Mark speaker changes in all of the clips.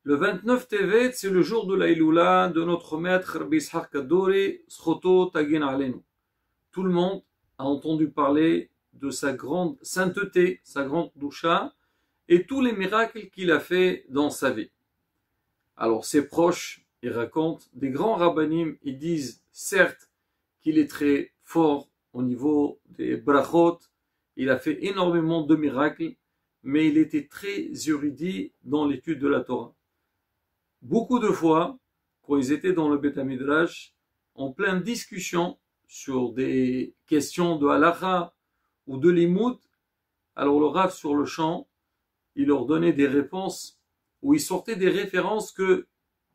Speaker 1: Le 29 Tevet, c'est le jour de la Iloula de notre maître Rabbi Ishaq Kaddouri, Sroto Tagin Alenu. Tout le monde a entendu parler de sa grande sainteté, sa grande doucha, et tous les miracles qu'il a fait dans sa vie. Alors ses proches, ils racontent, des grands rabbanim, ils disent certes qu'il est très fort au niveau des brachot, il a fait énormément de miracles, mais il était très érudit dans l'étude de la Torah. Beaucoup de fois, quand ils étaient dans le Beth Midrash, en pleine discussion sur des questions de halakha ou de limoud, alors le Rav sur le champ, il leur donnait des réponses où il sortait des références que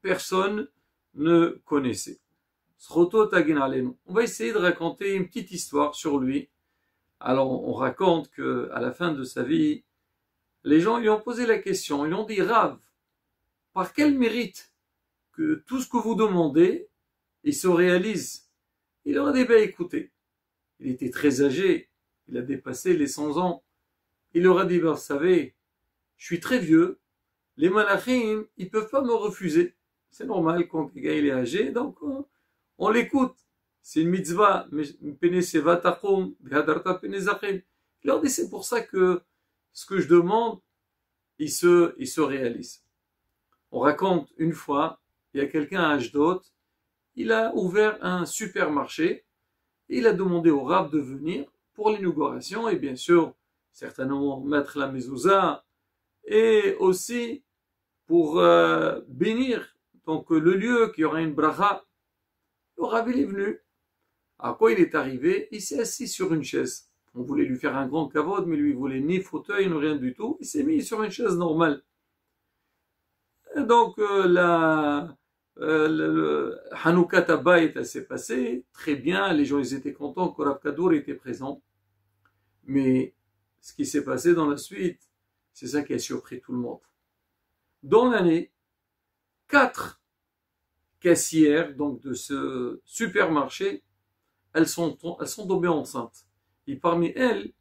Speaker 1: personne ne connaissait. Sroto Tagin Alenu. On va essayer de raconter une petite histoire sur lui. Alors on raconte que à la fin de sa vie, les gens lui ont posé la question, ils lui ont dit Rav, par quel mérite que tout ce que vous demandez, il se réalise? Il leur a dit, écoutez, il était très âgé, il a dépassé les 100 ans. Il leur a dit, vous savez, je suis très vieux, les malachim, ils peuvent pas me refuser. C'est normal quand le gars il est âgé, donc on l'écoute. C'est une mitzvah. Il leur dit, c'est pour ça que ce que je demande, il se réalise. On raconte une fois, il y a quelqu'un à Ashdod, il a ouvert un supermarché, et il a demandé au Rav de venir pour l'inauguration, et bien sûr, certainement mettre la mezouza, et aussi pour bénir donc le lieu, qu'il y aura une bracha. Le Rav il est venu. À quoi il est arrivé? Il s'est assis sur une chaise. On voulait lui faire un grand kavod, mais lui il voulait ni fauteuil, ni rien du tout. Il s'est mis sur une chaise normale. Et donc le Hanoukat Habayit s'est passé très bien, les gens ils étaient contents que Rav Kaddouri était présent. Mais ce qui s'est passé dans la suite, c'est ça qui a surpris tout le monde. Dans l'année, 4 caissières donc de ce supermarché, elles sont tombées enceintes. Et parmi elles,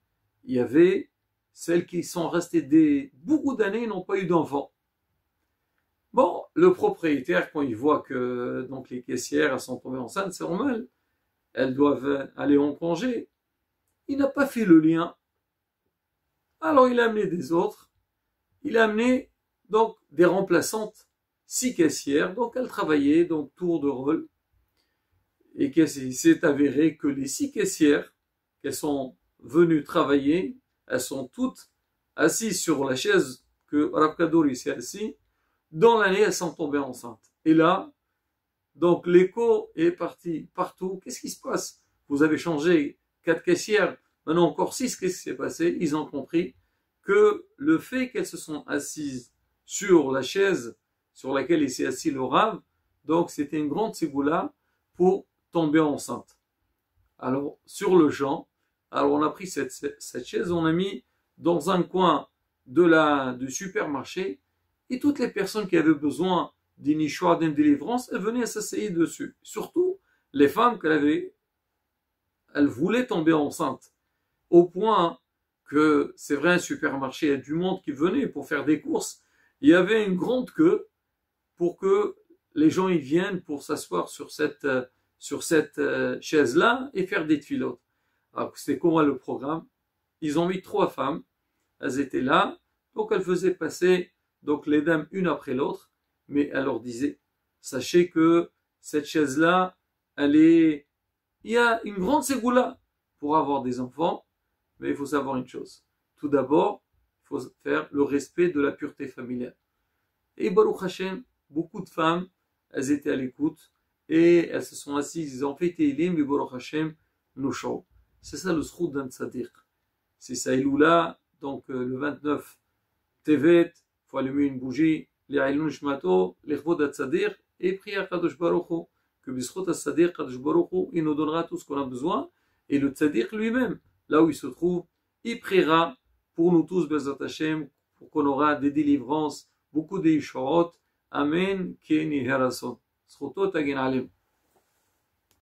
Speaker 1: il y avait celles qui sont restées beaucoup d'années et n'ont pas eu d'enfants. Bon, le propriétaire, quand il voit que donc les caissières elles sont tombées enceintes, c'est normal, elles doivent aller en congé. Il n'a pas fait le lien. Alors il a amené des autres. Il a amené donc des remplaçantes, 6 caissières, donc elles travaillaient donc tour de rôle. Et il s'est avéré que les 6 caissières qu'elles sont venues travailler, elles sont toutes assises sur la chaise que Rav Kaddouri s'est assis. Dans l'année, elles sont tombées enceintes. Et là, donc l'écho est parti partout. Qu'est-ce qui se passe? Vous avez changé 4 caissières, maintenant encore 6. Qu'est-ce qui s'est passé? Ils ont compris que le fait qu'elles se sont assises sur la chaise sur laquelle il s'est assis le Rav, donc c'était une grande ségoula pour tomber enceinte. Alors, sur le champ, alors on a pris cette chaise, on a mis dans un coin du supermarché, et toutes les personnes qui avaient besoin d'une ishoua, d'une délivrance, elles venaient s'asseoir dessus. Surtout, les femmes elles voulaient tomber enceintes. Au point que, c'est vrai, un supermarché, il y a du monde qui venait pour faire des courses. Il y avait une grande queue pour que les gens y viennent pour s'asseoir sur cette chaise-là et faire des tfilotes. Alors, c'était comment le programme? Ils ont mis 3 femmes. Elles étaient là. Donc, elles faisaient passer donc les dames une après l'autre, mais elle leur disait, sachez que cette chaise-là, il y a une grande ségoula pour avoir des enfants, mais il faut savoir une chose. Tout d'abord, il faut faire le respect de la pureté familiale. Et Baruch Hashem, beaucoup de femmes, elles étaient à l'écoute, et elles se sont assises, ils ont fait Teilim, et Baruch Hashem, nos chants. C'est ça le sroud d'un tzaddik. C'est ça, Iloula, donc le 29 Tevet, il faut allumer une bougie, l'Aïloun Shmato, l'Echvod Hatzadir, et prier à Kadosh Baruch Hu, que Bischot Hatzadir, Kadosh Baruch Hu, il nous donnera tout ce qu'on a besoin, et le Tzadir lui-même, là où il se trouve, il priera pour nous tous, Bezat Hashem, pour qu'on aura des délivrances, beaucoup de Yishoot, Amen, Keni Herason. Srotot Tagin Alim.